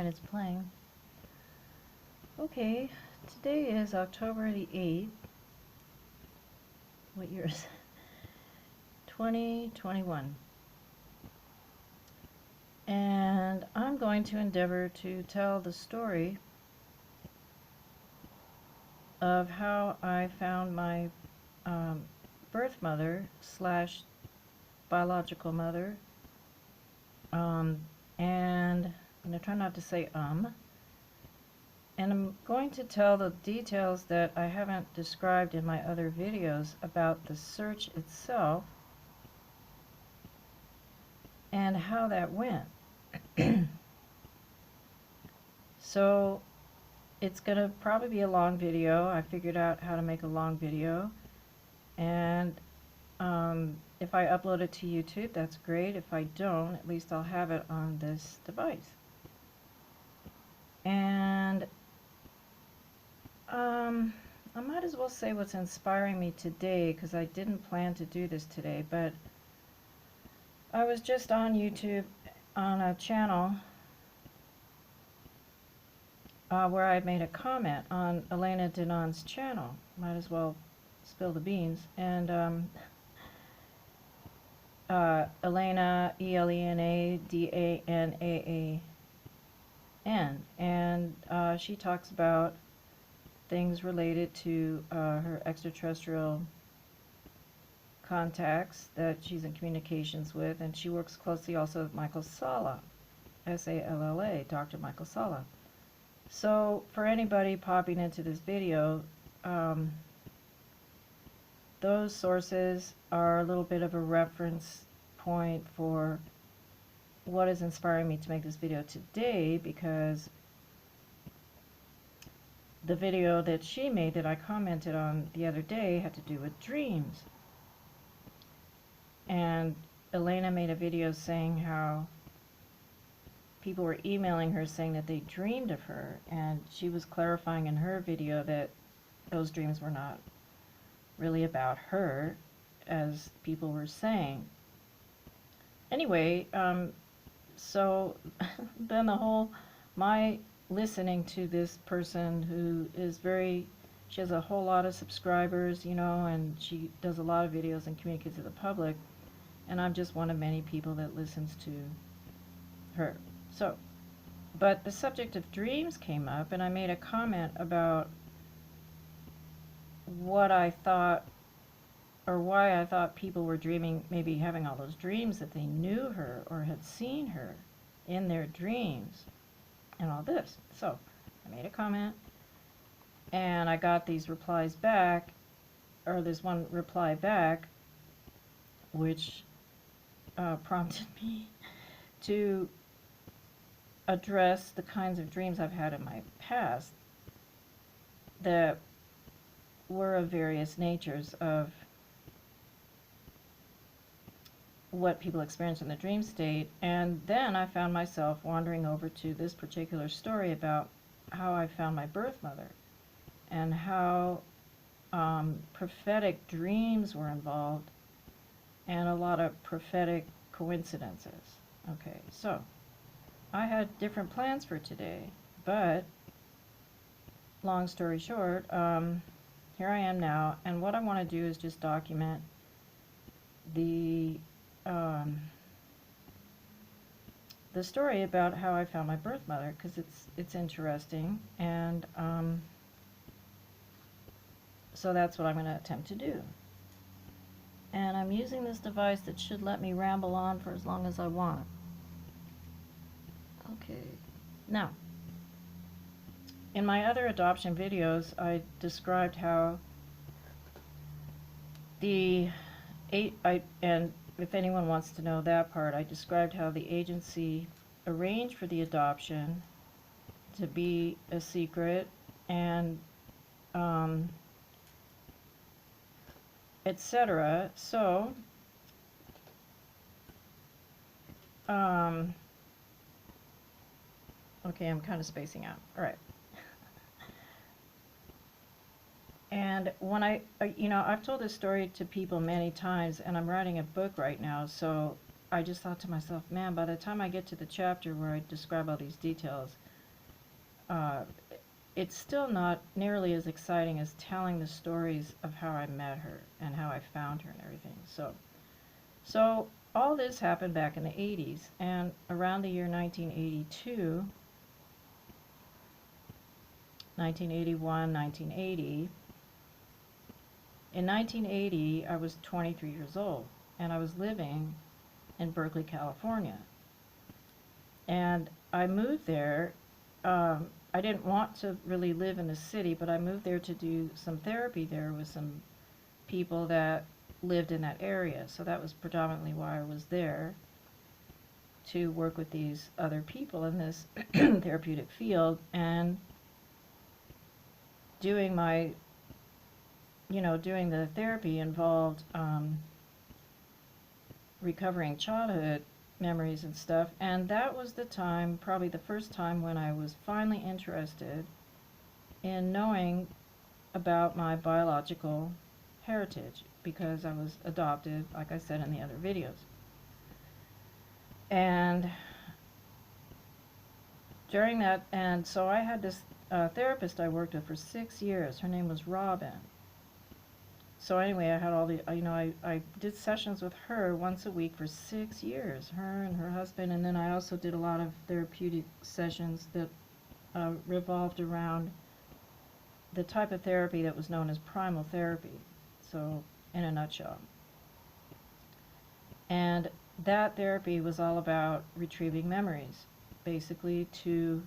and it's playing. Okay, today is October the 8th. What year is it? 2021. And I'm going to endeavor to tell the story of how I found my birth mother slash biological mother. And I'm going to try not to say and I'm going to tell the details that I haven't described in my other videos about the search itself and how that went. So it's going to probably be a long video. I figured out how to make a long video, and if I upload it to YouTube, that's great. If I don't, at least I'll have it on this device. And I might as well say what's inspiring me today, because I didn't plan to do this today, but I was just on YouTube on a channel where I made a comment on Elena Danon's channel. Might as well spill the beans. And Elena, Elena Danaan, and she talks about things related to her extraterrestrial contacts that she's in communications with, and she works closely also with Michael Salla, S-A-L-L-A, Dr. Michael Salla. So for anybody popping into this video, those sources are a little bit of a reference point for what is inspiring me to make this video today, because the video that she made that I commented on the other day had to do with dreams. And Elena made a video saying how people were emailing her saying that they dreamed of her, and she was clarifying in her video that those dreams were not really about her, as people were saying. Anyway, so then my listening to this person who is she has a whole lot of subscribers, you know, and she does a lot of videos and communicates to the public, and I'm just one of many people that listens to her. So, but the subject of dreams came up, and I made a comment about what I thought, or why I thought people were dreaming, maybe having all those dreams that they knew her or had seen her in their dreams and all this. So I made a comment, and I got these replies back, or this one reply back, which prompted me to address the kinds of dreams I've had in my past that were of various natures of what people experience in the dream state. And then I found myself wandering over to this particular story about how I found my birth mother, and how prophetic dreams were involved, and a lot of prophetic coincidences. Okay, so I had different plans for today, but long story short, here I am now, and what I want to do is just document the story about how I found my birth mother, because it's interesting, and so that's what I'm going to attempt to do. And I'm using this device that should let me ramble on for as long as I want. Okay, now, in my other adoption videos, I described how and if anyone wants to know that part, I described how the agency arranged for the adoption to be a secret, and etc. So okay, I'm kind of spacing out. All right. And when I've told this story to people many times, and I'm writing a book right now, so I just thought to myself, man, by the time I get to the chapter where I describe all these details, uh, it's still not nearly as exciting as telling the stories of how I met her and how I found her and everything. So all this happened back in the 80s, and around the year 1982, 1981, 1980, in 1980, I was 23 years old, and I was living in Berkeley, California. And I moved there. I didn't want to really live in the city, but I moved there to do some therapy there with some people that lived in that area. So that was predominantly why I was there, to work with these other people in this therapeutic field. And doing my, doing the therapy involved recovering childhood memories and stuff. And that was the time, probably the first time, when I was finally interested in knowing about my biological heritage, because I was adopted, like I said in the other videos. And during that, and so I had this therapist I worked with for 6 years. Her name was Robin. So anyway, I had all the, I did sessions with her once a week for 6 years, her and her husband. And then I also did a lot of therapeutic sessions that revolved around the type of therapy that was known as primal therapy. So in a nutshell. And that therapy was all about retrieving memories, basically to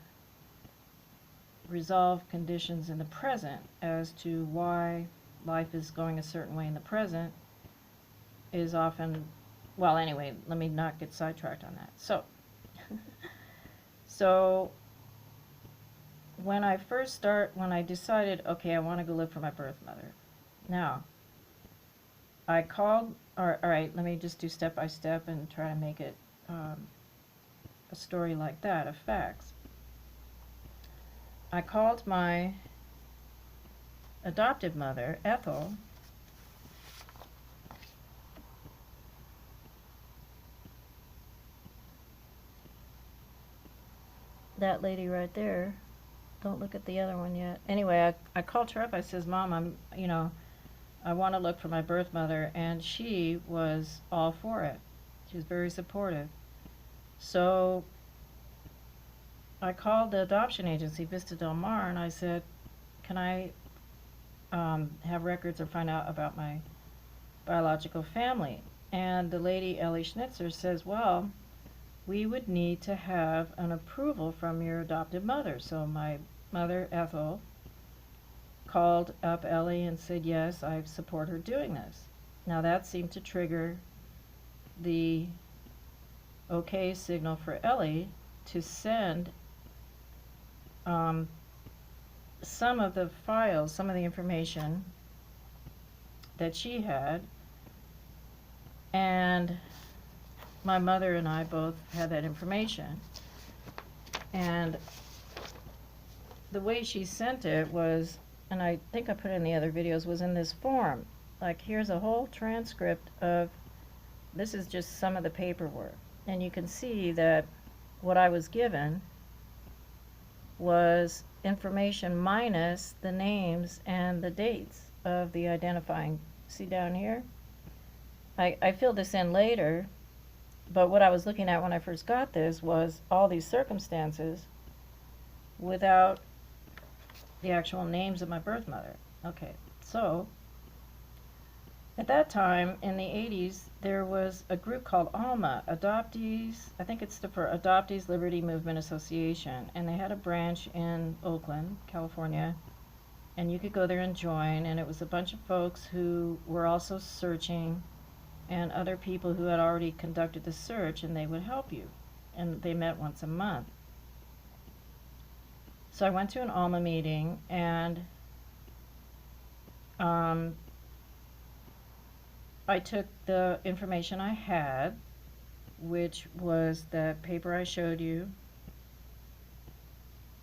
resolve conditions in the present as to why life is going a certain way in the present is often, well, anyway, let me not get sidetracked on that. So when I decided, okay, I want to go live for my birth mother. Now, I called, all right, let me just do step by step and try to make it a story like that, of facts. I called my adoptive mother, Ethel, that lady right there. Don't look at the other one yet. Anyway, I called her up. I says, Mom, I want to look for my birth mother, and she was all for it. She was very supportive. So I called the adoption agency, Vista Del Mar, and I said, can I have records or find out about my biological family? And the lady, Ellie Schnitzer, says, well, we would need to have an approval from your adoptive mother. So my mother, Ethel, called up Ellie and said, yes, I support her doing this. Now that seemed to trigger the okay signal for Ellie to send some of the files, some of the information that she had, and my mother and I both had that information. And the way she sent it was, and I think I put it in the other videos, was in this form. Like, here's a whole transcript of, this is just some of the paperwork. And you can see that what I was given was information minus the names and the dates of the identifying. See down here? I filled this in later, but what I was looking at when I first got this was all these circumstances without the actual names of my birth mother. Okay, so at that time in the 80s, there was a group called ALMA, Adoptees, I think it's for Adoptees Liberty Movement Association, and they had a branch in Oakland, California, and you could go there and join, and it was a bunch of folks who were also searching, and other people who had already conducted the search, and they would help you, and they met once a month. So I went to an ALMA meeting, and I took the information I had, which was the paper I showed you,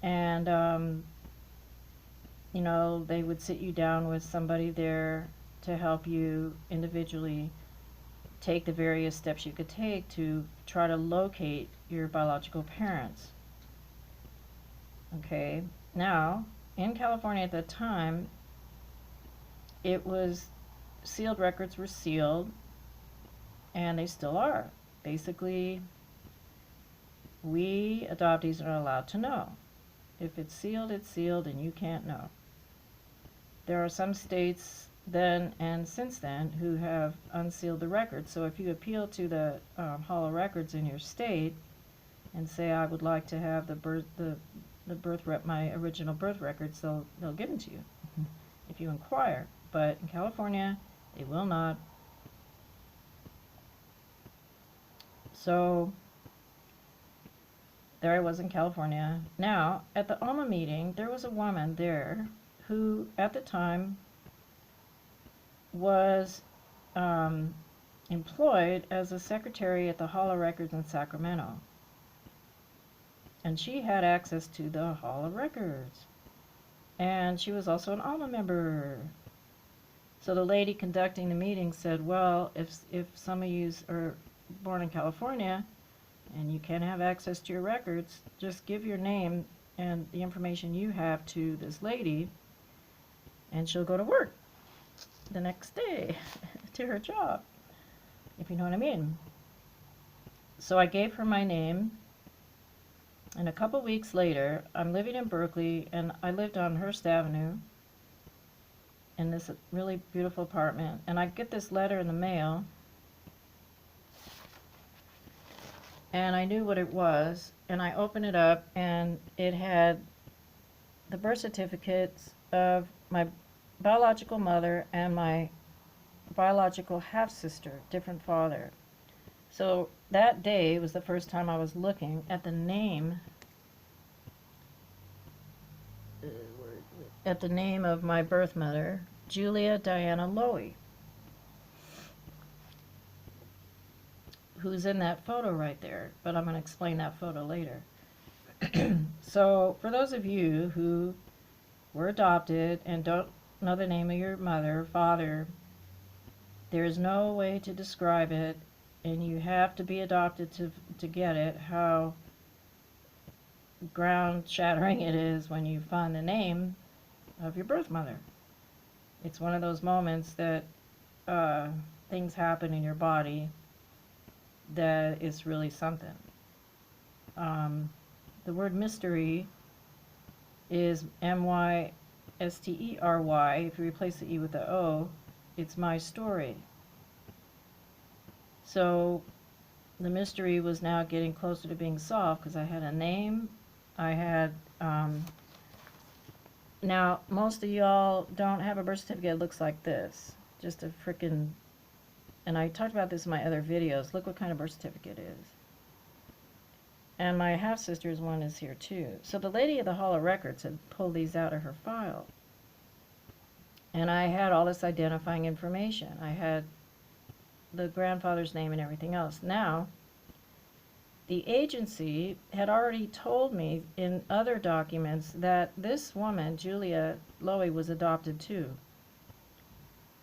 and they would sit you down with somebody there to help you individually take the various steps you could take to try to locate your biological parents. Okay, now in California at the time, it was sealed records were sealed, and they still are. Basically, we adoptees are not allowed to know. If it's sealed, and you can't know. There are some states then and since then who have unsealed the records. So if you appeal to the Hall of Records in your state and say, I would like to have my original birth records, they'll give them to you if you inquire. But in California, they will not. So there I was in California. Now, at the ALMA meeting, there was a woman there who, at the time, was employed as a secretary at the Hall of Records in Sacramento. And she had access to the Hall of Records. And she was also an ALMA member. So the lady conducting the meeting said, well, if some of you are born in California and you can't have access to your records, just give your name and the information you have to this lady, and she'll go to work the next day to her job, if you know what I mean. So I gave her my name, and a couple weeks later, I'm living in Berkeley, and I lived on Hearst Avenue in this really beautiful apartment, and I get this letter in the mail, and I knew what it was, and I opened it up, and it had the birth certificates of my biological mother and my biological half-sister, different father. So that day was the first time I was looking at the name of my birth mother, Julia Diana Lowy, who's in that photo right there, but I'm going to explain that photo later. So for those of you who were adopted and don't know the name of your mother or father, there is no way to describe it, and you have to be adopted to get it, how ground-shattering it is when you find the name of your birth mother. It's one of those moments that things happen in your body that is really something. The word mystery is mystery. If you replace the E with the O, it's my story. So the mystery was now getting closer to being solved because I had a name. I had, now most of y'all don't have a birth certificate that looks like this. Just a frickin', and I talked about this in my other videos. Look what kind of birth certificate it is. And my half-sister's one is here too. So the lady at the Hall of Records had pulled these out of her file. And I had all this identifying information. I had the grandfather's name and everything else. Now, the agency had already told me in other documents that this woman, Julia Lowy, was adopted too.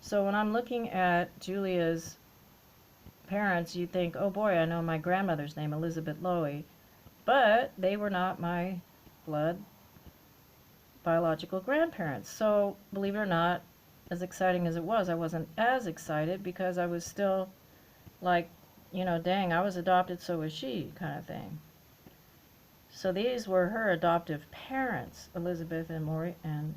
So when I'm looking at Julia's parents, you think, oh boy, I know my grandmother's name, Elizabeth Lowy. But they were not my blood biological grandparents. So, believe it or not, as exciting as it was, I wasn't as excited because I was still like, you know, dang, I was adopted, so was she, kind of thing. So these were her adoptive parents, Elizabeth and Maury, and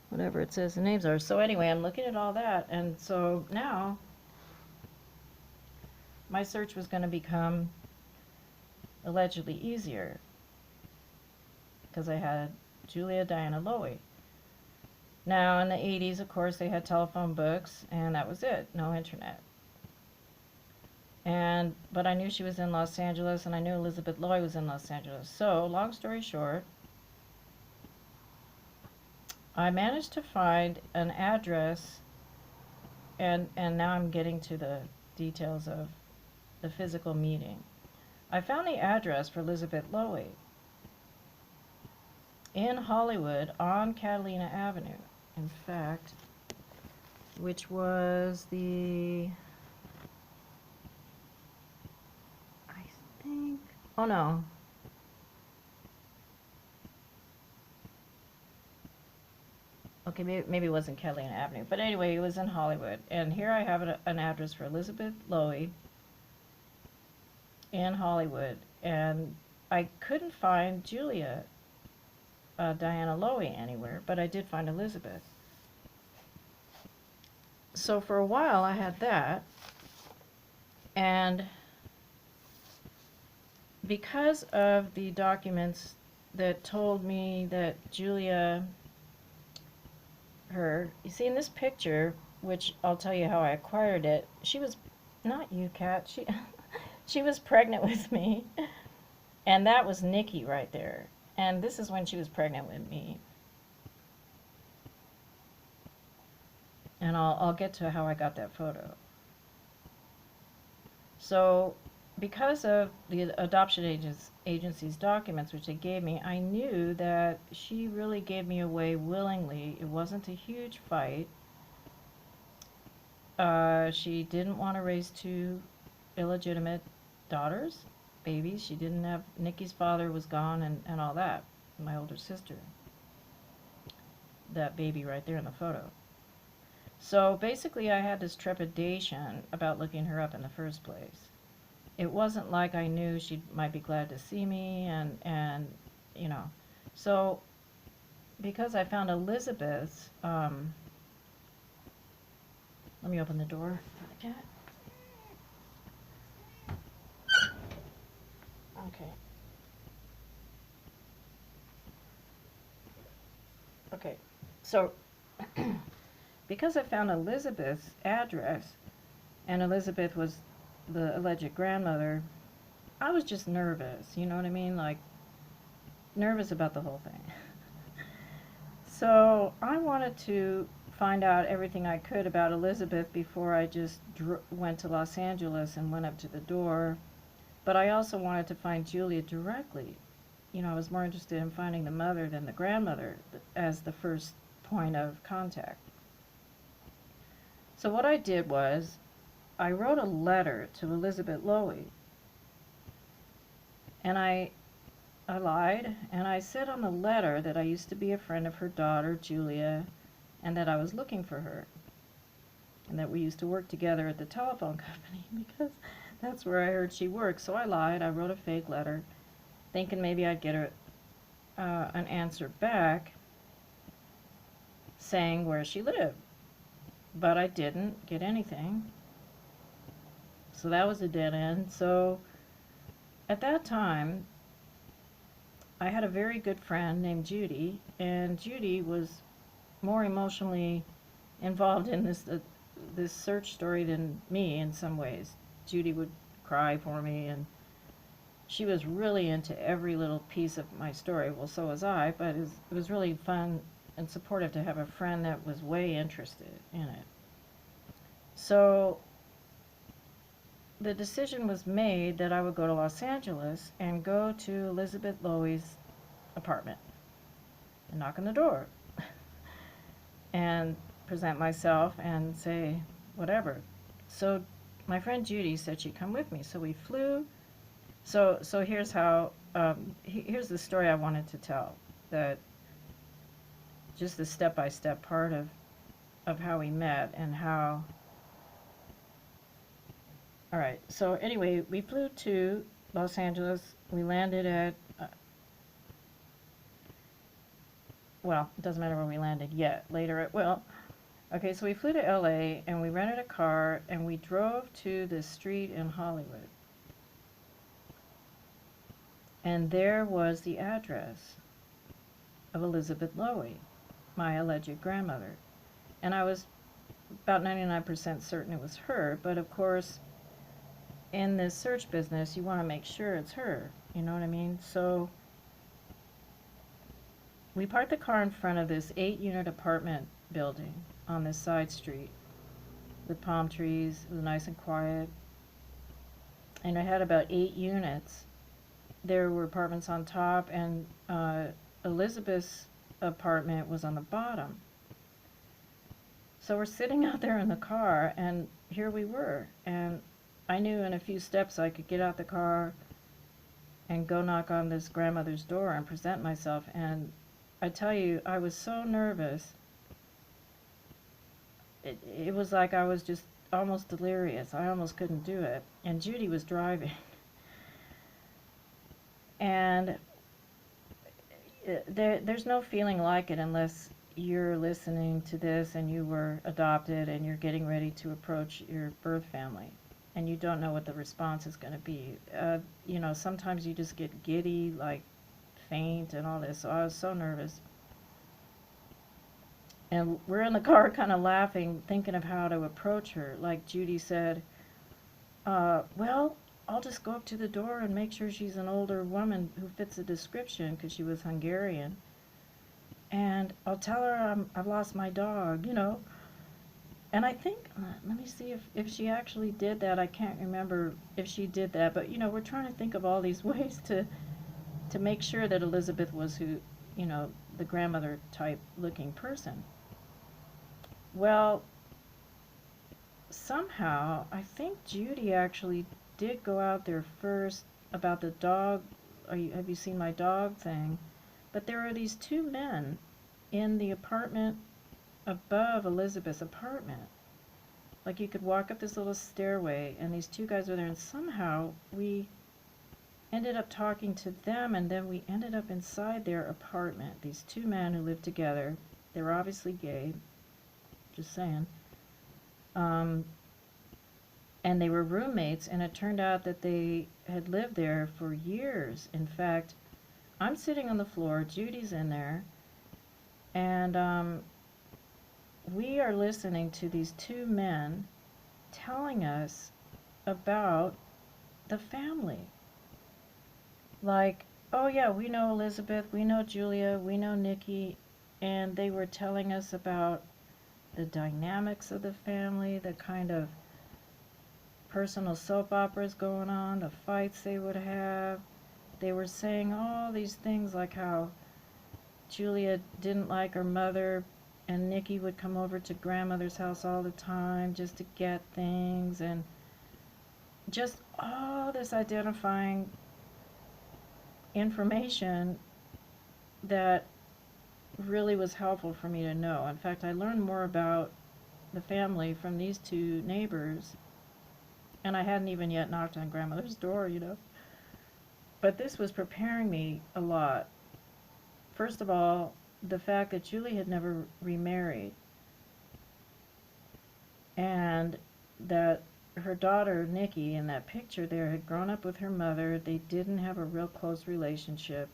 whatever it says the names are. So anyway, I'm looking at all that, and so now my search was going to become allegedly easier because I had Julia Diana Lowy. Now in the 80s, of course, they had telephone books, and that was it, no internet. But I knew she was in Los Angeles, and I knew Elizabeth Lowy was in Los Angeles. So, long story short, I managed to find an address, and now I'm getting to the details of the physical meeting. I found the address for Elizabeth Lowy in Hollywood on Catalina Avenue, in fact, which was the, I think, oh no, Okay, maybe it wasn't Kellyanne Avenue, but anyway, it was in Hollywood. And here I have an address for Elizabeth Lowy in Hollywood, and I couldn't find Julia Diana Lowy anywhere, but I did find Elizabeth. So for a while I had that, and because of the documents that told me that Julia, you see in this picture, which I'll tell you how I acquired it, she was, not you, Kat, she was pregnant with me, and that was Nikki right there, and this is when she was pregnant with me. And I'll get to how I got that photo. So because of the adoption agency's documents, which they gave me, I knew that she really gave me away willingly. It wasn't a huge fight. She didn't want to raise two illegitimate daughters, babies. She didn't have, Nikki's father was gone and all that, my older sister. That baby right there in the photo. So basically I had this trepidation about looking her up in the first place. It wasn't like I knew she might be glad to see me and you know. So because I found Elizabeth's, let me open the door for the cat. Okay. Okay. So because I found Elizabeth's address, and Elizabeth was the alleged grandmother, I was just nervous, you know what I mean? Like, nervous about the whole thing. So I wanted to find out everything I could about Elizabeth before I just went to Los Angeles and went up to the door. But I also wanted to find Julia directly. You know, I was more interested in finding the mother than the grandmother as the first point of contact. So what I did was, I wrote a letter to Elizabeth Lowy. And I lied, and I said on the letter that I used to be a friend of her daughter, Julia, and that I was looking for her. And that we used to work together at the telephone company, because that's where I heard she worked. So I lied. I wrote a fake letter, thinking maybe I'd get an answer back saying where she lived. But I didn't get anything. So that was a dead end. So at that time, I had a very good friend named Judy, and Judy was more emotionally involved in this search story than me in some ways. Judy would cry for me, and she was really into every little piece of my story. Well, so was I, but it was really fun and supportive to have a friend that was way interested in it. So the decision was made that I would go to Los Angeles and go to Elizabeth Lowy's apartment and knock on the door and present myself and say whatever. So my friend Judy said she'd come with me. So we flew. So here's how, here's the story I wanted to tell, that just the step-by-step part of how we met and how. All right, so anyway, we flew to Los Angeles. We landed at, well, it doesn't matter where we landed yet. Later it will. Okay, so we flew to LA and we rented a car and we drove to this street in Hollywood. And there was the address of Elizabeth Lowy, my alleged grandmother. And I was about 99% certain it was her, but of course, in this search business, you want to make sure it's her, you know what I mean? So we parked the car in front of this 8-unit apartment building on this side street with palm trees. It was nice and quiet. And it had about 8 units. There were apartments on top, and Elizabeth's apartment was on the bottom. So we're sitting out there in the car, and here we were. And I knew in a few steps I could get out the car and go knock on this grandmother's door and present myself. And I tell you, I was so nervous it was like I was just almost delirious. I almost couldn't do it. And Judy was driving. And there's no feeling like it unless you're listening to this and you were adopted and you're getting ready to approach your birth family and you don't know what the response is going to be. Sometimes you just get giddy, like faint and all this. So I was so nervous. And we're in the car kind of laughing, thinking of how to approach her. Like Judy said, well, I'll just go up to the door and make sure she's an older woman who fits the description, because she was Hungarian. And I'll tell her I've lost my dog, And I think, let me see if she actually did that. I can't remember if she did that. But, we're trying to think of all these ways to make sure that Elizabeth was the grandmother type looking person. Well, somehow, I think Judy actually did go out there first about the dog. Have you seen my dog thing? But there are these two men in the apartment above Elizabeth's apartment. Like you could walk up this little stairway and these two guys were there, and somehow we ended up talking to them, and then we ended up inside their apartment. These two men who lived together. They were obviously gay, just saying. And they were roommates, and it turned out that they had lived there for years. In fact, I'm sitting on the floor, Judy's in there, and we are listening to these two men telling us about the family. Like, oh yeah, we know Elizabeth, we know Julia, we know Nikki, and they were telling us about the dynamics of the family, the kind of personal soap operas going on, the fights they would have. They were saying all these things like how Julia didn't like her mother, and Nikki would come over to grandmother's house all the time just to get things, and just all this identifying information that really was helpful for me to know. In fact, I learned more about the family from these two neighbors, and I hadn't even yet knocked on grandmother's door, But this was preparing me a lot. First of all, the fact that Julie had never remarried, and that her daughter, Nikki, in that picture there, had grown up with her mother. They didn't have a real close relationship.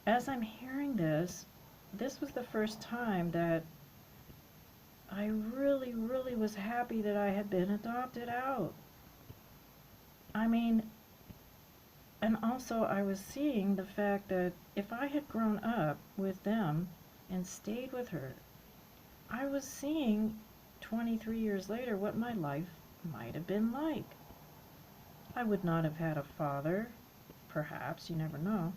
As I'm hearing this was the first time that I really, really was happy that I had been adopted out. I mean, and also I was seeing the fact that if I had grown up with them and stayed with her, I was seeing 23 years later what my life might have been like. I would not have had a father, perhaps, you never know.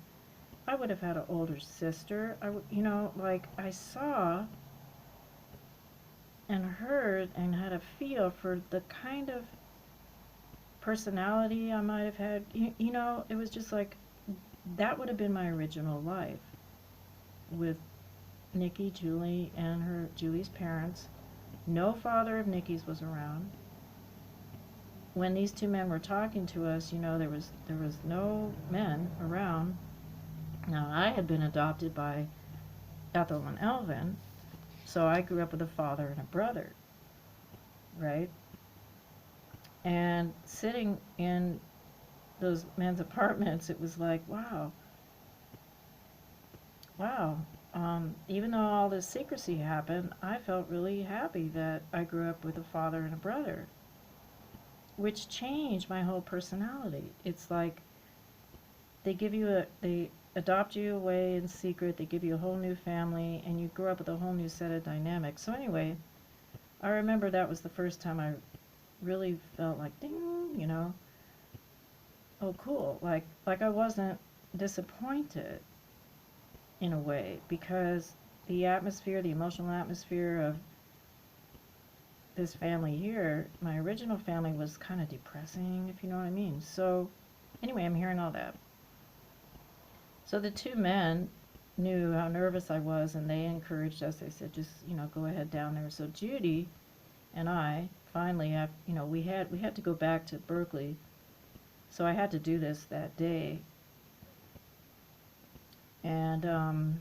I would have had an older sister. I saw and heard and had a feel for the kind of personality I might have had. It was just like that would have been my original life with Nikki, Julie, and Julie's parents. No father of Nikki's was around. When these two men were talking to us, there was no men around. Now, I had been adopted by Ethel and Elvin, so I grew up with a father and a brother, right? And sitting in those men's apartments, it was like, wow. Even though all this secrecy happened, I felt really happy that I grew up with a father and a brother, which changed my whole personality. It's like they adopt you away in secret, they give you a whole new family, and you grow up with a whole new set of dynamics. So anyway, I remember that was the first time I really felt like, ding, oh cool, like I wasn't disappointed in a way, because the atmosphere, the emotional atmosphere of this family here, my original family, was kind of depressing, if you know what I mean. So anyway, I'm hearing all that. So the two men knew how nervous I was, and they encouraged us. They said, just, go ahead down there. So Judy and I finally have, we had to go back to Berkeley. So I had to do this that day. And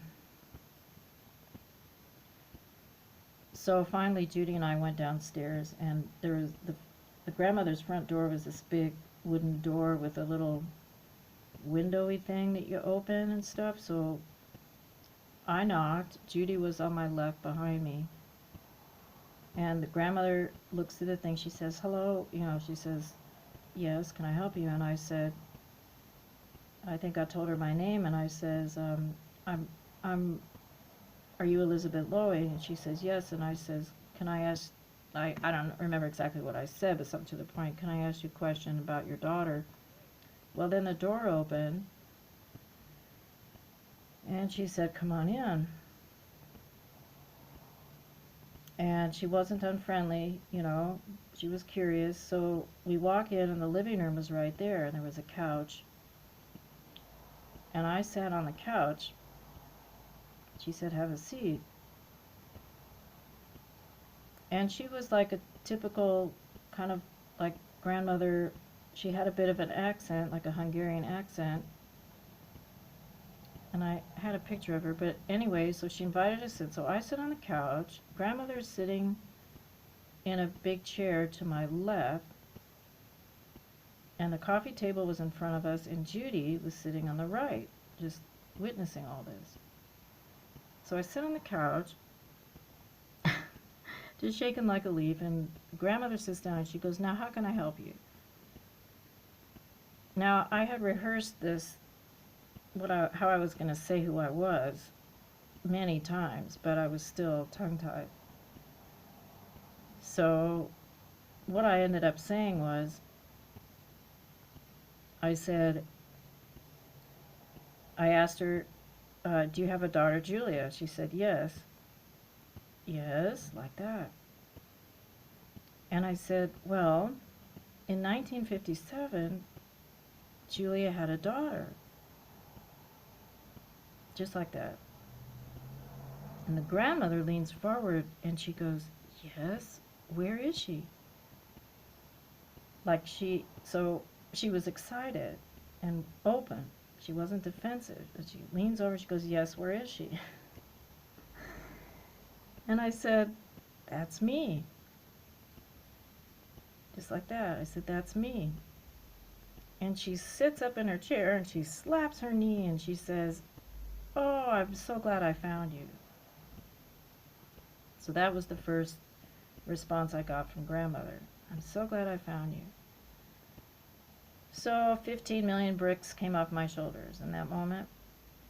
so finally Judy and I went downstairs, and there was the grandmother's front door was this big wooden door with a little windowy thing that you open and stuff. So I knocked. Judy was on my left behind me. And the grandmother looks through the thing. She says, hello. She says, yes, can I help you? And I said, I think I told her my name. And I says, are you Elizabeth Lowy? And she says, yes. And I says, can I ask, I don't remember exactly what I said, but something to the point. Can I ask you a question about your daughter? Well, then the door opened. And she said, come on in. And she wasn't unfriendly, she was curious. So we walk in, and the living room was right there, and there was a couch. And I sat on the couch. She said, have a seat. And she was like a typical kind of like grandmother. She had a bit of an accent, like a Hungarian accent. And I had a picture of her, but anyway, so she invited us in. So I sit on the couch. Grandmother's sitting in a big chair to my left, and the coffee table was in front of us, and Judy was sitting on the right, just witnessing all this. So I sit on the couch, just shaking like a leaf, and grandmother sits down, and she goes, now how can I help you? Now, I had rehearsed this, how I was going to say who I was many times, but I was still tongue-tied. So what I ended up saying was, I asked her, do you have a daughter, Julia? She said, yes. Yes, like that. And I said, well, in 1957, Julia had a daughter. Just like that. And the grandmother leans forward, and she goes, yes, where is she? So she was excited and open. She wasn't defensive. But she leans over, she goes, yes, where is she? And I said, that's me. Just like that. I said, that's me. And she sits up in her chair, and she slaps her knee, and she says, oh, I'm so glad I found you. So that was the first response I got from grandmother. I'm so glad I found you. So 15 million bricks came off my shoulders in that moment.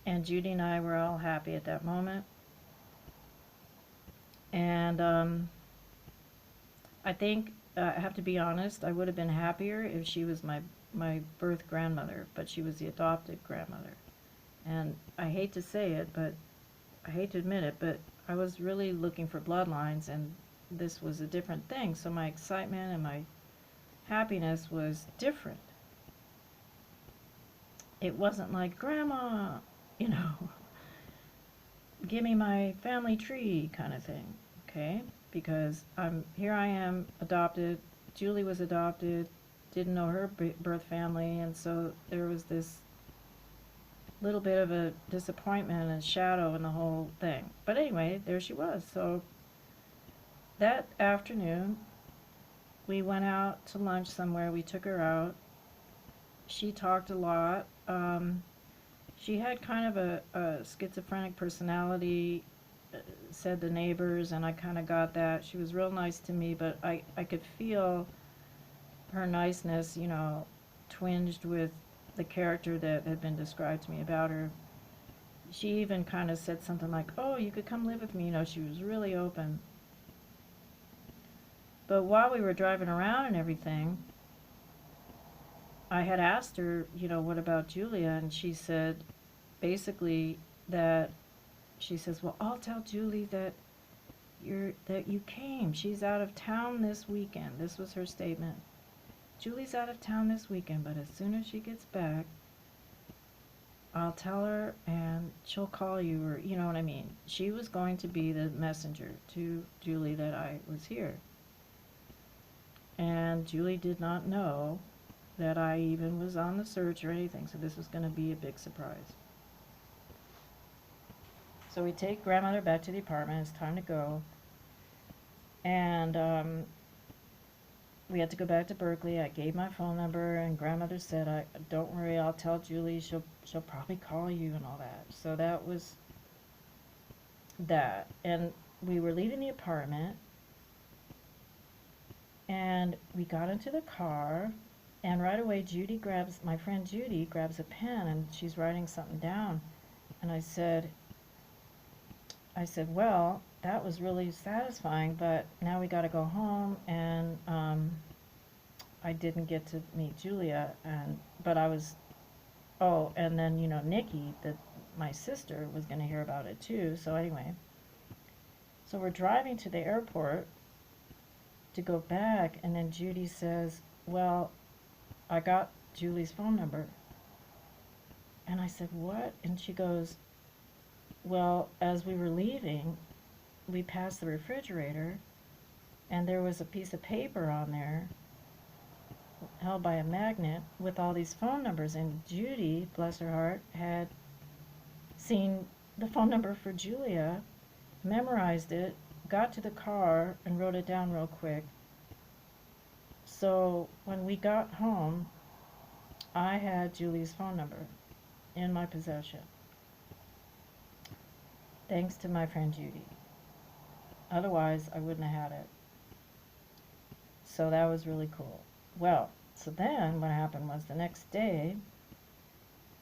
And Judy and I were all happy at that moment. And I think, I have to be honest, I would have been happier if she was my birth grandmother, but she was the adopted grandmother. And I hate to say it, but I hate to admit it, but I was really looking for bloodlines, and this was a different thing. So my excitement and my happiness was different. It wasn't like, Grandma, give me my family tree kind of thing, okay? Because here I am, adopted. Julie was adopted, didn't know her birth family, and so there was this little bit of a disappointment and shadow in the whole thing. But anyway, there she was. So that afternoon, we went out to lunch somewhere. We took her out. She talked a lot. She had kind of a schizophrenic personality, said the neighbors, and I kind of got that. She was real nice to me, but I could feel her niceness, twinged with the character that had been described to me about her. She even kind of said something like, oh, you could come live with me. She was really open. But while we were driving around and everything, I had asked her, what about Julia? And she said, basically, that she says, well, I'll tell Julie that you came. She's out of town this weekend. This was her statement. Julie's out of town this weekend, but as soon as she gets back, I'll tell her and she'll call you, or you know what I mean. She was going to be the messenger to Julie that I was here. And Julie did not know that I even was on the search or anything, so this was going to be a big surprise. So we take grandmother back to the apartment. It's time to go. And we had to go back to Berkeley. I gave my phone number, and grandmother said, "Don't worry, I'll tell Julie. She'll probably call you and all that." So that was that. And we were leaving the apartment, and we got into the car, and right away my friend Judy grabs a pen, and she's writing something down. And I said, well, that was really satisfying, but now we got to go home, and I didn't get to meet Julia, but I was, oh, and then, Nikki, my sister, was going to hear about it too. So anyway, so we're driving to the airport to go back, and then Judy says, well, I got Julie's phone number. And I said, what? And she goes, well, as we were leaving, we passed the refrigerator, and there was a piece of paper on there held by a magnet with all these phone numbers, and Judy, bless her heart, had seen the phone number for Julia, memorized it, got to the car, and wrote it down real quick. So when we got home, I had Julie's phone number in my possession, thanks to my friend Judy. Otherwise, I wouldn't have had it. So that was really cool. Well, so then what happened was the next day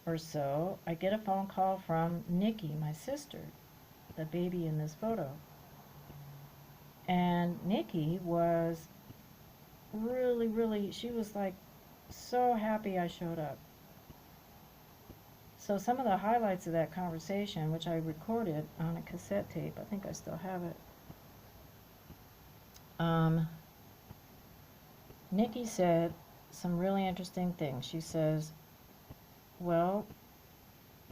or so, I get a phone call from Nikki, my sister, the baby in this photo. And Nikki was really, she was like so happy I showed up. So some of the highlights of that conversation, which I recorded on a cassette tape, I think I still have it. Nikki said some really interesting things. She says, well,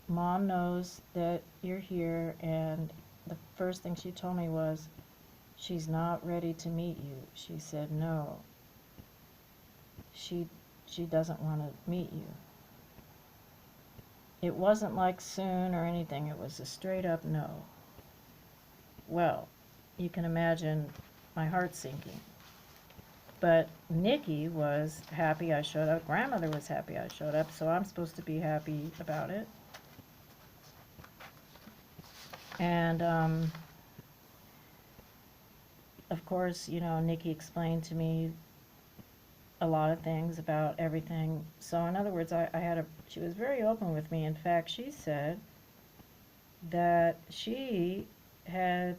Mom knows that you're here, and the first thing she told me was, she's not ready to meet you. She said no. She doesn't want to meet you. It wasn't like soon or anything. It was a straight up no. Well, you can imagine my heart sinking. But Nikki was happy I showed up. Grandmother was happy I showed up, so I'm supposed to be happy about it. And, of course, Nikki explained to me a lot of things about everything. So in other words, she was very open with me. In fact, she said that she had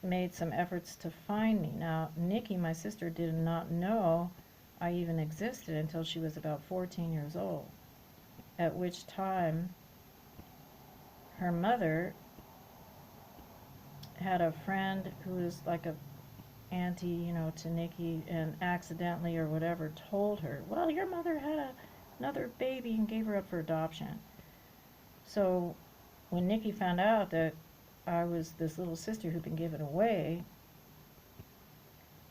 made some efforts to find me. Now, Nikki, my sister, did not know I even existed until she was about 14 years old, at which time her mother had a friend who was like a auntie, to Nikki, and accidentally or whatever told her, well, your mother had another baby and gave her up for adoption. So when Nikki found out that I was this little sister who'd been given away,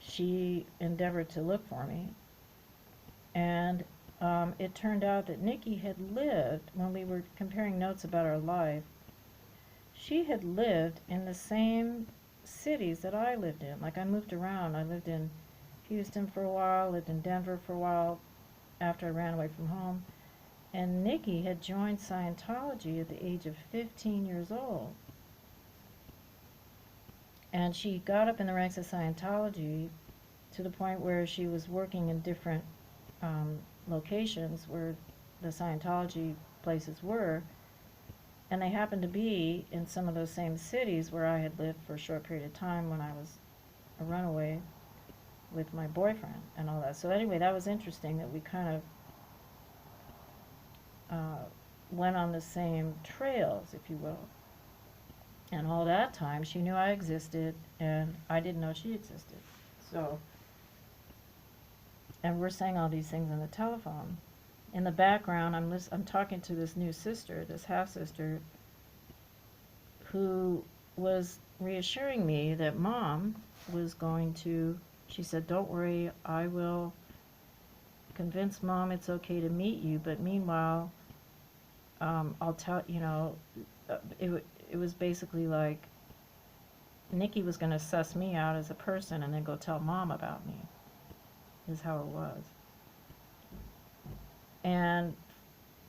she endeavored to look for me. And it turned out that Nikki had lived, when we were comparing notes about our life, she had lived in the same cities that I lived in. Like, I moved around. I lived in Houston for a while, lived in Denver for a while after I ran away from home. And Nikki had joined Scientology at the age of 15 years old. And she got up in the ranks of Scientology to the point where she was working in different locations where the Scientology places were. And they happened to be in some of those same cities where I had lived for a short period of time when I was a runaway with my boyfriend and all that. So anyway, that was interesting that we kind of went on the same trails, if you will. And all that time, she knew I existed, and I didn't know she existed. So, and we're saying all these things on the telephone. in the background, I'm talking to this new sister, this half sister, who was reassuring me that mom was going to. She said, "Don't worry, I will convince mom it's okay to meet you, but meanwhile, I'll tell it was basically like Nikki was going to suss me out as a person and then go tell mom about me, is how it was. And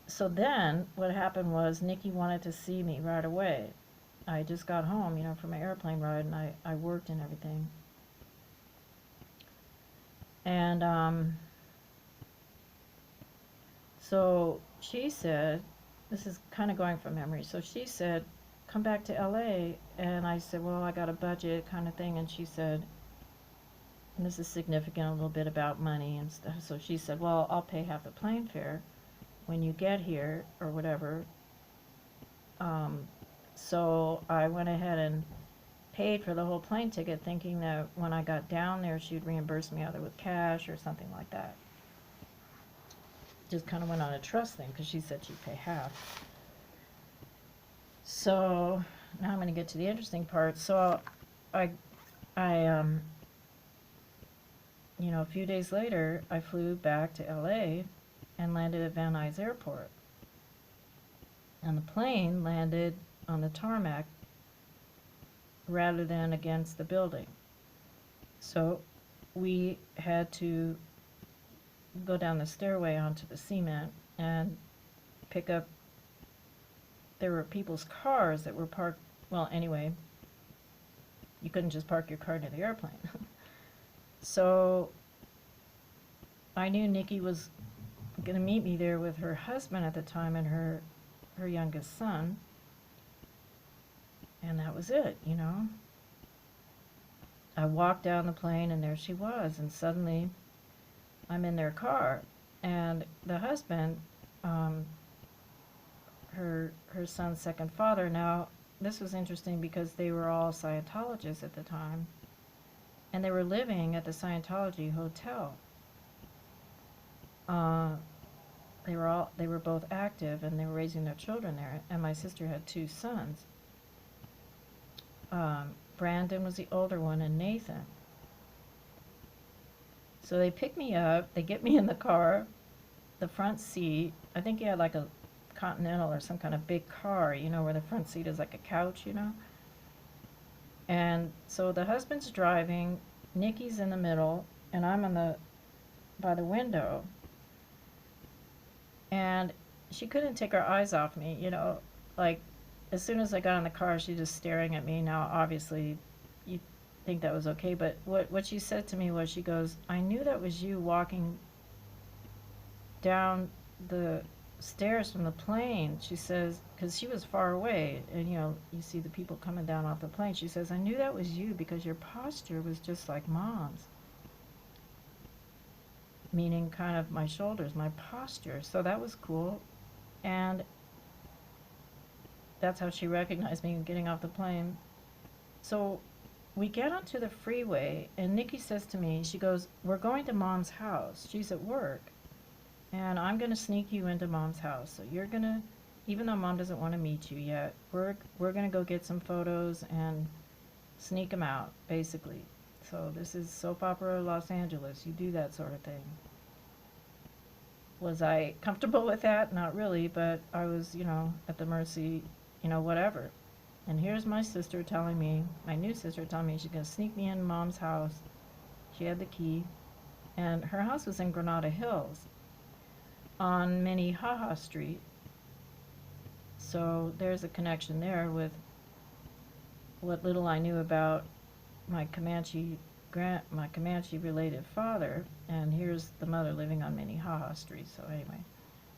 so then what happened was Nikki wanted to see me right away. I just got home, from an airplane ride, and I worked and everything. And so she said, this is kind of going from memory, so she said, come back to LA. And I said, well, I got a budget kind of thing. And she said, and this is significant, a little bit about money and stuff. So she said, well, I'll pay half the plane fare when you get here or whatever. So I went ahead and paid for the whole plane ticket, thinking that when I got down there, she'd reimburse me either with cash or something like that. Just kind of went on a trust thing because she said she'd pay half. So now I'm going to get to the interesting part. So a few days later, I flew back to LA and landed at Van Nuys Airport. And the plane landed on the tarmac rather than against the building. So we had to go down the stairway onto the cement and pick up. There were people's cars that were parked. Well, anyway, you couldn't just park your car near the airplane. So I knew Nikki was going to meet me there with her husband at the time and her youngest son. And that was it, I walked down the plane and there she was, and suddenly I'm in their car. And the husband, her son's second father, now this was interesting because they were all Scientologists at the time, and they were living at the Scientology hotel. They were both active, and they were raising their children there, and my sister had two sons. Brandon was the older one, and Nathan. So they pick me up, they get me in the car, the front seat. I think he had like a Continental or some kind of big car, where the front seat is like a couch, And so the husband's driving, Nikki's in the middle, and I'm by the window. And she couldn't take her eyes off me, like as soon as I got in the car, she's just staring at me. Now, obviously, you think that was okay, but what she said to me was, she goes, I knew that was you walking down the stairs from the plane. She says, because she was far away, and you see the people coming down off the plane. She says, I knew that was you because your posture was just like mom's. Meaning kind of my shoulders, my posture. So that was cool. And that's how she recognized me getting off the plane. So we get onto the freeway, and Nikki says to me, she goes, we're going to mom's house. She's at work. And I'm going to sneak you into mom's house. So you're going to, even though mom doesn't want to meet you yet, we're going to go get some photos and sneak them out, basically. So this is soap opera Los Angeles. You do that sort of thing. Was I comfortable with that? Not really, but I was, at the mercy, whatever. And here's my sister telling me, my new sister telling me she's going to sneak me in mom's house. She had the key. And her house was in Granada Hills on Minnehaha Street. So there's a connection there with what little I knew about my Comanche related father, and here's the mother living on Minnehaha Street. So anyway,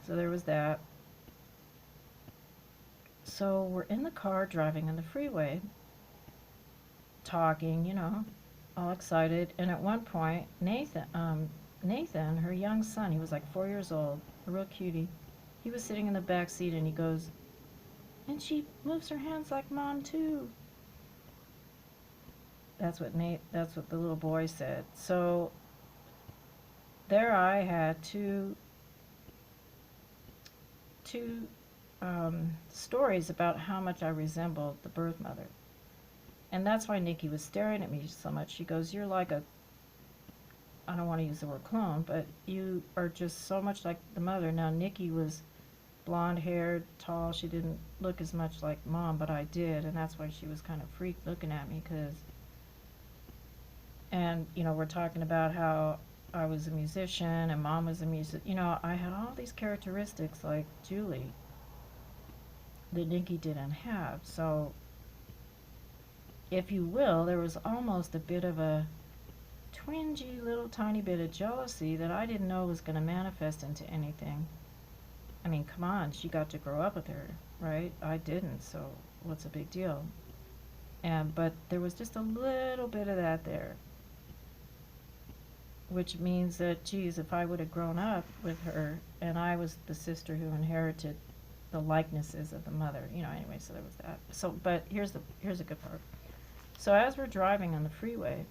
so there was that. So we're in the car driving on the freeway, talking, all excited. And at one point, Nathan, her young son, he was like 4 years old, a real cutie. He was sitting in the back seat, and he goes, and she moves her hands like mom too. That's what the little boy said. So there I had two two stories about how much I resembled the birth mother. And that's why Nikki was staring at me so much. She goes, "You're like a," I don't want to use the word clone, but you are just so much like the mother. Now, Nikki was blonde haired, tall. She didn't look as much like Mom, but I did. And that's why she was kind of freaked looking at me, and, we're talking about how I was a musician and Mom was a musician. I had all these characteristics like Julie that Nikki didn't have. So, if you will, there was almost a bit of a twingy little tiny bit of jealousy that I didn't know was going to manifest into anything. I mean, come on, she got to grow up with her, right? I didn't, so what's a big deal? But there was just a little bit of that there, which means that, geez, if I would have grown up with her and I was the sister who inherited the likenesses of the mother, anyway, so there was that. So, but here's a good part. So as we're driving on the freeway,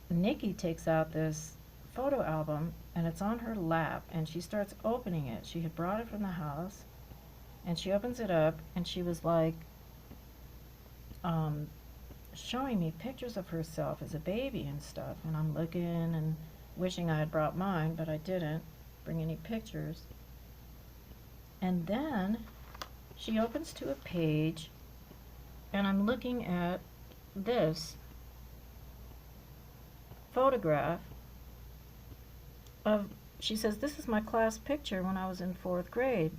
Nikki takes out this photo album and it's on her lap and she starts opening it. She had brought it from the house and she opens it up and she was like showing me pictures of herself as a baby and stuff, and I'm looking and wishing I had brought mine, but I didn't bring any pictures. And then she opens to a page and I'm looking at this photograph of, she says, "This is my class picture when I was in 4th grade."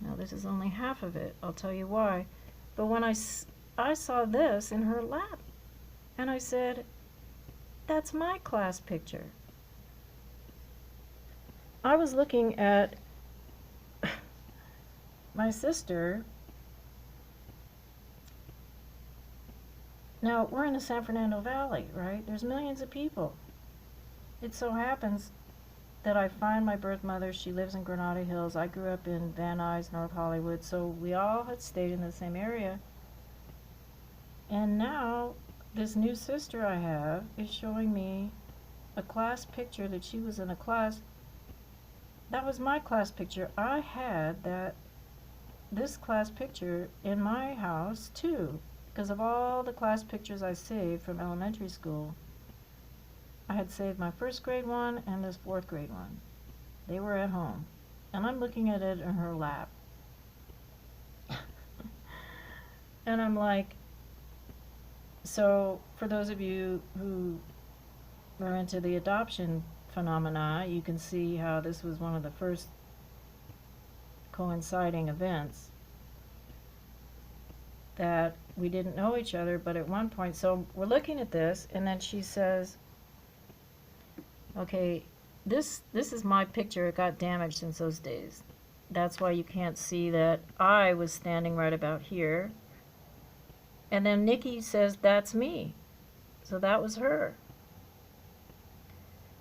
Now this is only half of it. I'll tell you why. But when I saw this in her lap and I said, "That's my class picture." I was looking at my sister. Now, we're in the San Fernando Valley, right? There's millions of people. It so happens that I find my birth mother. She lives in Granada Hills. I grew up in Van Nuys, North Hollywood, so we all had stayed in the same area. And now, this new sister I have is showing me a class picture that she was in a class. That was my class picture. I had this class picture in my house, too. Because of all the class pictures I saved from elementary school, I had saved my 1st grade one and this 4th grade one. They were at home. And I'm looking at it in her lap. And I'm like, so for those of you who are into the adoption phenomena, you can see how this was one of the first coinciding events that we didn't know each other, but at one point, so we're looking at this, and then she says, "Okay, this is my picture. It got damaged since those days. That's why you can't see that I was standing right about here." And then Nikki says, "That's me." So that was her.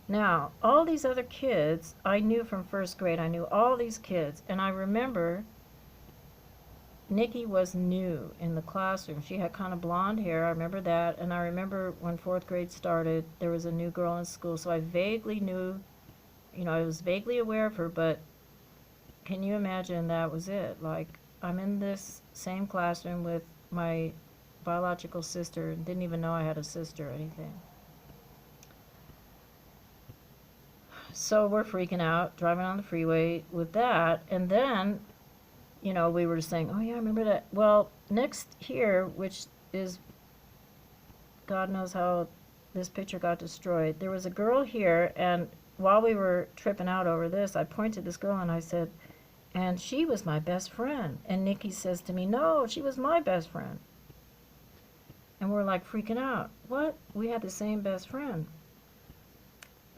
Now, all these other kids I knew from 1st grade. I knew all these kids, and I remember Nikki was new in the classroom. She had kind of blonde hair. I remember that. And I remember when 4th grade started, there was a new girl in school. So I vaguely knew, I was vaguely aware of her, but can you imagine that was it? Like, I'm in this same classroom with my biological sister. Didn't even know I had a sister or anything. So we're freaking out, driving on the freeway with that. And then we were saying, "Oh yeah, I remember that." Well, next here, which is, God knows how this picture got destroyed, there was a girl here, and while we were tripping out over this, I pointed to this girl and I said, "And she was my best friend." And Nikki says to me, "No, she was my best friend." And we're like freaking out. What? We had the same best friend,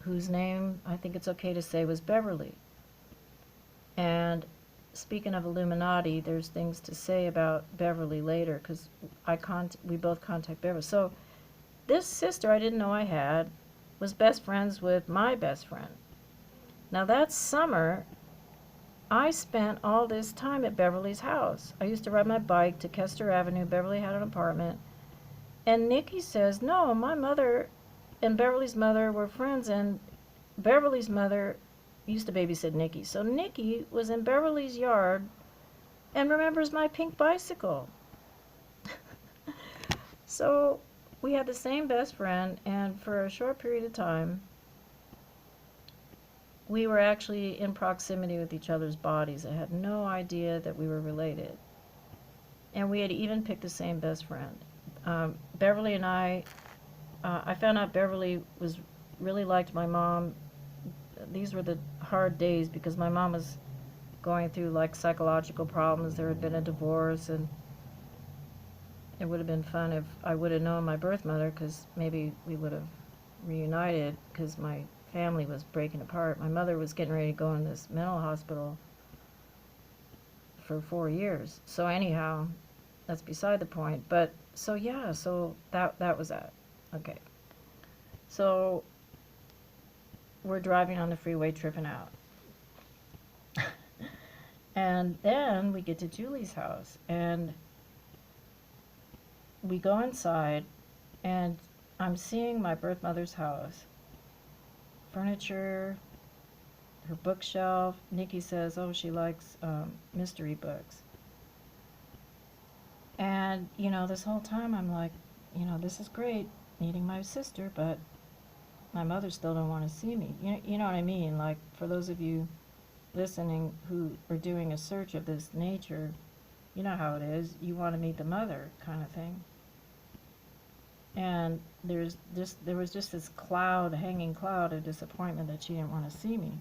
whose name, I think it's okay to say, was Beverly. And speaking of Illuminati, there's things to say about Beverly later, because we both contact Beverly. So this sister I didn't know I had was best friends with my best friend. Now that summer, I spent all this time at Beverly's house. I used to ride my bike to Kester Avenue. Beverly had an apartment. And Nikki says, "No, my mother and Beverly's mother were friends, and Beverly's mother used to babysit Nikki. So Nikki was in Beverly's yard and remembers my pink bicycle. So we had the same best friend, and for a short period of time, we were actually in proximity with each other's bodies. I had no idea that we were related. And we had even picked the same best friend. Beverly and I found out Beverly really liked my mom. These were the hard days because my mom was going through like psychological problems. There had been a divorce, and it would have been fun if I would have known my birth mother, because maybe we would have reunited, because my family was breaking apart. My mother was getting ready to go in this mental hospital for 4 years. So anyhow, that's beside the point. But so yeah, so that was that. Okay. So we're driving on the freeway, tripping out. And then we get to Julie's house, and we go inside, and I'm seeing my birth mother's house. Furniture, her bookshelf. Nikki says, oh, she likes mystery books. And, you know, this whole time I'm like, you know, this is great, meeting my sister, but my mother still don't want to see me. You know what I mean? Like, for those of you listening who are doing a search of this nature, you know how it is. You want to meet the mother kind of thing. And there was just this hanging cloud of disappointment that she didn't want to see me.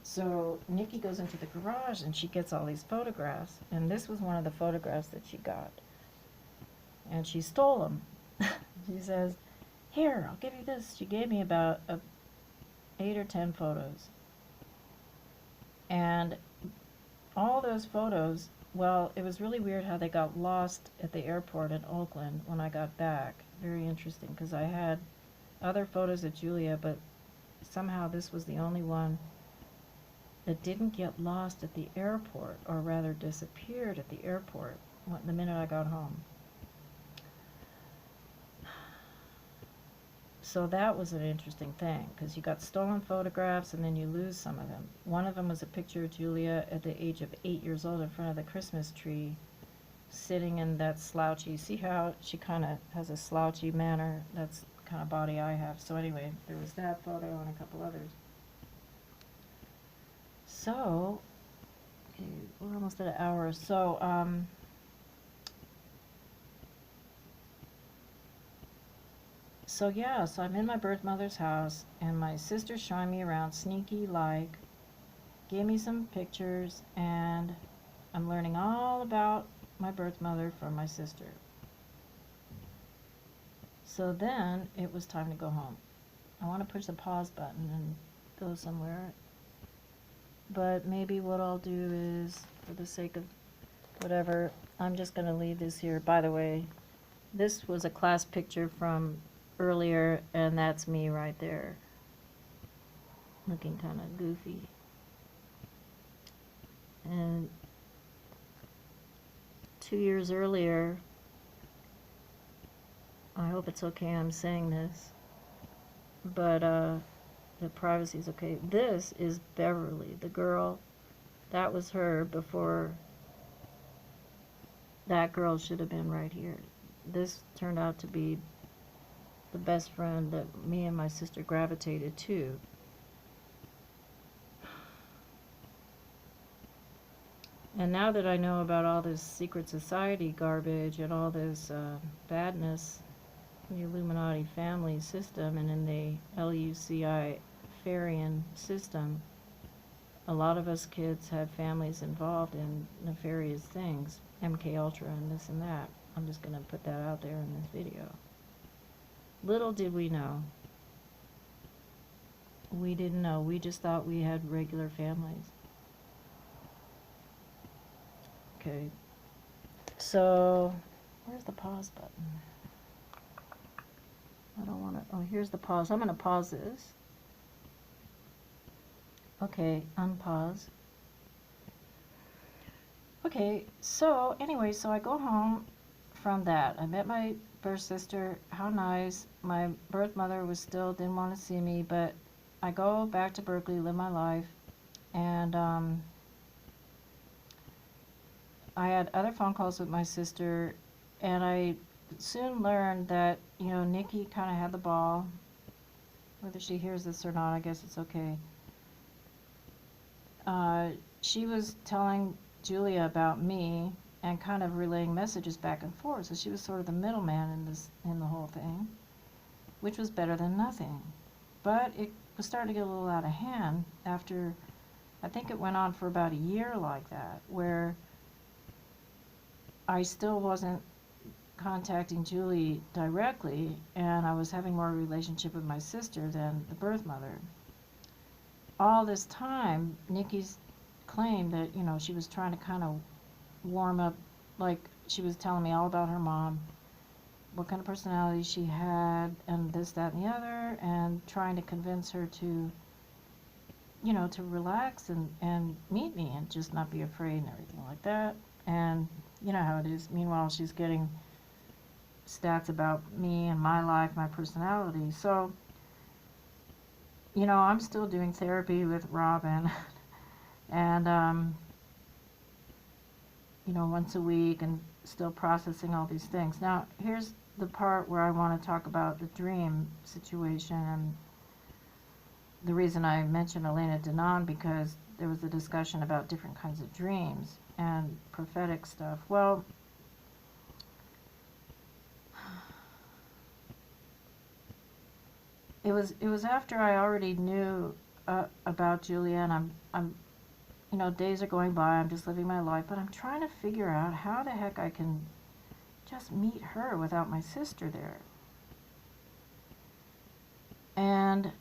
So Nikki goes into the garage and she gets all these photographs, and this was one of the photographs that she got. And she stole them. She says, here, I'll give you this. She gave me about 8 or 10 photos. And all those photos, well, it was really weird how they got lost at the airport in Oakland when I got back. Very interesting, because I had other photos of Julia, but somehow this was the only one that didn't get lost at the airport, or rather disappeared at the airport the minute I got home. So that was an interesting thing, because you got stolen photographs and then you lose some of them. One of them was a picture of Julia at the age of 8 years old in front of the Christmas tree, sitting in that slouchy, see how she kind of has a slouchy manner? That's the kind of body I have. So anyway, there was that photo and a couple others. So, okay, we're almost at an hour. So, yeah, so I'm in my birth mother's house, and my sister's showing me around sneaky like, gave me some pictures, and I'm learning all about my birth mother from my sister. So then it was time to go home. I want to push the pause button and go somewhere, but maybe what I'll do is, for the sake of whatever, I'm just going to leave this here. By the way, this was a class picture from earlier, and that's me right there, looking kind of goofy. And 2 years earlier, I hope it's okay I'm saying this, but the privacy is okay. This is Beverly, the girl. That was her before that girl should have been right here. This turned out to be the best friend that me and my sister gravitated to. And now that I know about all this secret society garbage and all this badness in the Illuminati family system and in the LUCI Farian system, a lot of us kids have families involved in nefarious things, MK Ultra and this and that. I'm just going to put that out there in this video. Little did we know. We didn't know. We just thought we had regular families. Okay. So, where's the pause button? I don't want to. Oh, here's the pause. I'm going to pause this. Okay, unpause. Okay, so anyway, so I go home from that. I met my birth sister. How nice. My birth mother didn't want to see me, but I go back to Berkeley, live my life, and I had other phone calls with my sister, and I soon learned that, Nikki kind of had the ball. Whether she hears this or not, I guess it's okay. She was telling Julia about me and kind of relaying messages back and forth. So she was sort of the middleman in the whole thing, which was better than nothing. But it was starting to get a little out of hand after, I think it went on for about a year like that, where I still wasn't contacting Julie directly, and I was having more relationship with my sister than the birth mother. All this time, Nikki's claimed that, she was trying to kind of warm up, like she was telling me all about her mom, what kind of personality she had, and this, that, and the other, and trying to convince her to, to relax and meet me and just not be afraid and everything like that. And you know how it is. Meanwhile, she's getting stats about me and my life, my personality. So, I'm still doing therapy with Robin and, once a week, and still processing all these things. Now, here's the part where I want to talk about the dream situation, and the reason I mentioned Elena Denon, because there was a discussion about different kinds of dreams and prophetic stuff. Well, it was after I already knew about Julia, and I'm days are going by, I'm just living my life, but I'm trying to figure out how the heck I can just meet her without my sister there. And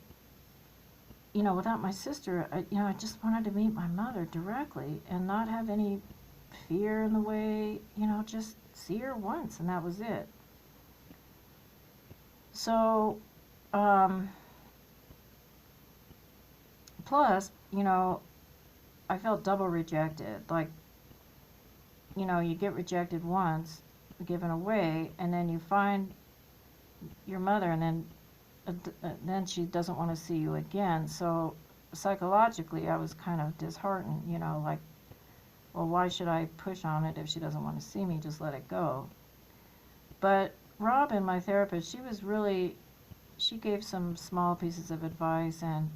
without my sister, I just wanted to meet my mother directly and not have any fear in the way, just see her once, and that was it. So, plus, I felt double rejected. Like, you get rejected once, given away, and then you find your mother, and then she doesn't want to see you again. So psychologically, I was kind of disheartened, like, well, why should I push on it if she doesn't want to see me? Just let it go. But Robin, my therapist, she gave some small pieces of advice, and,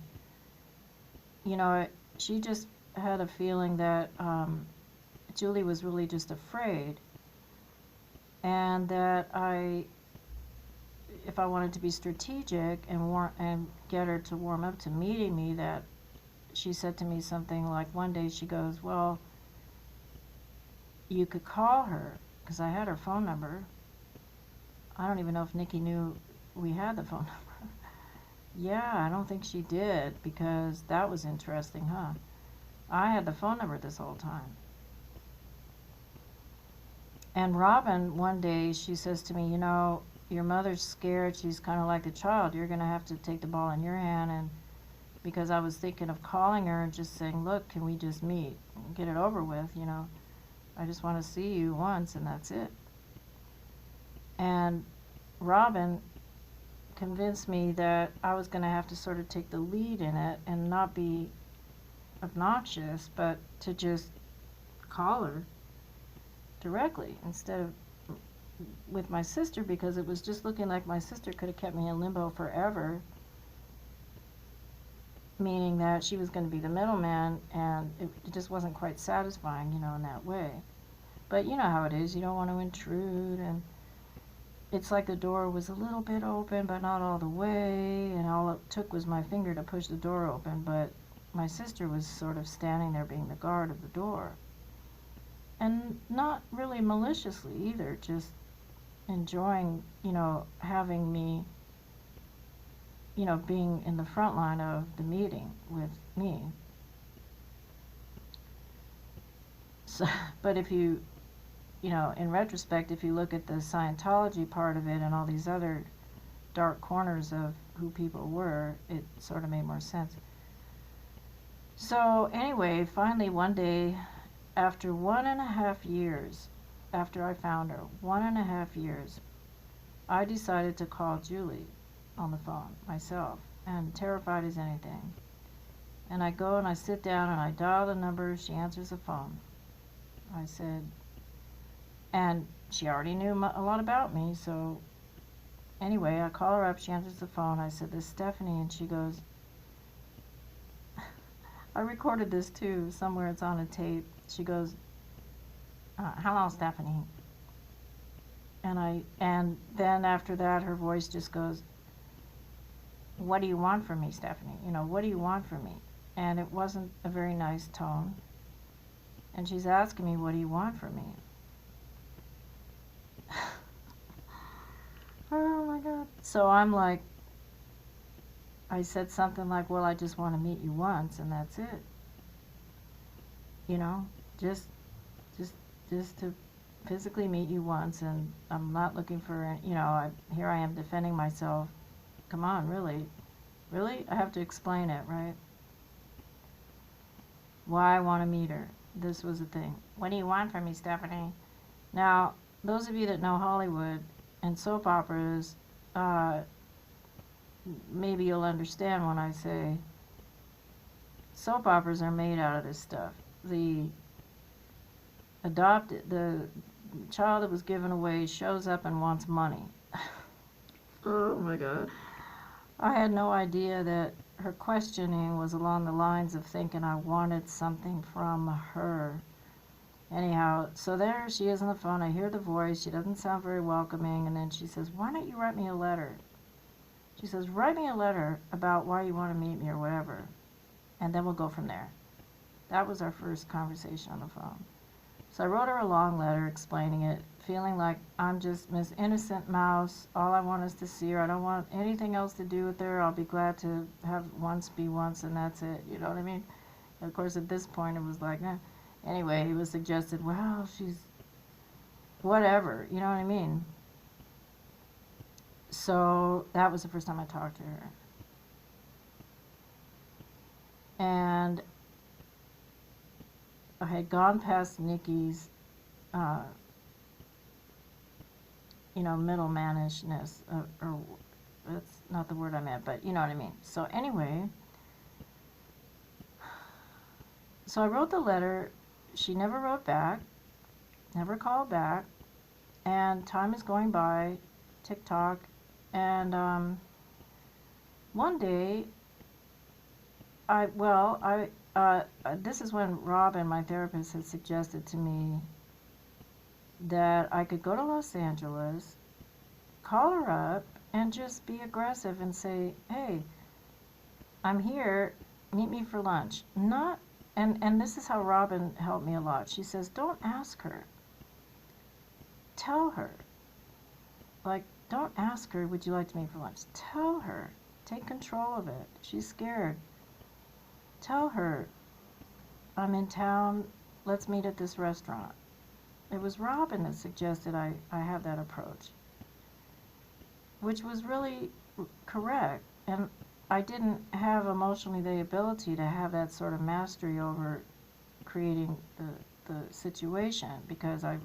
she just had a feeling that Julie was really just afraid, and that if I wanted to be strategic and get her to warm up to meeting me, that she said to me something like, one day she goes, well, you could call her, because I had her phone number. I don't even know if Nikki knew we had the phone number. Yeah, I don't think she did, because that was interesting, huh? I had the phone number this whole time. And Robin, one day, she says to me, your mother's scared. She's kind of like a child. You're going to have to take the ball in your hand. And because I was thinking of calling her and just saying, look, can we just meet and get it over with, I just want to see you once, and that's it. And Robin convinced me that I was going to have to sort of take the lead in it and not be obnoxious, but to just call her directly instead of with my sister, because it was just looking like my sister could have kept me in limbo forever, meaning that she was going to be the middleman, and it just wasn't quite satisfying, in that way. But you know how it is, you don't want to intrude, and it's like the door was a little bit open, but not all the way, and all it took was my finger to push the door open, but my sister was sort of standing there being the guard of the door. And not really maliciously either, just enjoying, having me, being in the front line of the meeting with me. So, but if you, in retrospect, if you look at the Scientology part of it and all these other dark corners of who people were, it sort of made more sense. So anyway, finally one day, after 1.5 years, after I found her, 1.5 years, I decided to call Julie on the phone myself. and terrified as anything. And I go and I sit down and I dial the number. She answers the phone. I said, and she already knew a lot about me, so anyway, I call her up. She answers the phone. I said, "This is Stephanie," and she goes, I recorded this too, somewhere it's on a tape. She goes, "Hello, Stephanie." And then after that, her voice just goes, "What do you want from me, Stephanie? What do you want from me?" And it wasn't a very nice tone. And she's asking me, "What do you want from me?" Oh my God. So I'm like, I said something like, "Well, I just want to meet you once, and that's it. Just, just to physically meet you once, and I'm not looking for, here I am defending myself. Come on, really? Really? I have to explain it, right? Why I want to meet her. This was the thing. What do you want from me, Stephanie?" Now, those of you that know Hollywood and soap operas, maybe you'll understand when I say soap operas are made out of this stuff. The child that was given away shows up and wants money. Oh my God. I had no idea that her questioning was along the lines of thinking I wanted something from her. Anyhow, so there she is on the phone. I hear the voice. She doesn't sound very welcoming. And then she says, "Why don't you write me a letter?" She says, "Write me a letter about why you want to meet me or whatever. And then we'll go from there." That was our first conversation on the phone. So I wrote her a long letter explaining it, feeling like I'm just Miss Innocent Mouse. All I want is to see her. I don't want anything else to do with her. I'll be glad to have once be once, and that's it. You know what I mean? And of course, at this point, it was like, eh. Anyway, it was suggested, well, she's whatever. You know what I mean? So that was the first time I talked to her. And I had gone past Nikki's, middlemanishness, or that's not the word I meant, but you know what I mean. So anyway, so I wrote the letter. She never wrote back, never called back, and time is going by, tick-tock, and one day, this is when Robin, my therapist, had suggested to me that I could go to Los Angeles, call her up, and just be aggressive and say, "Hey, I'm here, meet me for lunch." And this is how Robin helped me a lot. She says, "Don't ask her. Tell her. Like, don't ask her, 'Would you like to meet for lunch?' Tell her. Take control of it. She's scared. Tell her, 'I'm in town. Let's meet at this restaurant.'" It was Robin that suggested I have that approach, which was really correct. And I didn't have emotionally the ability to have that sort of mastery over creating the situation because I was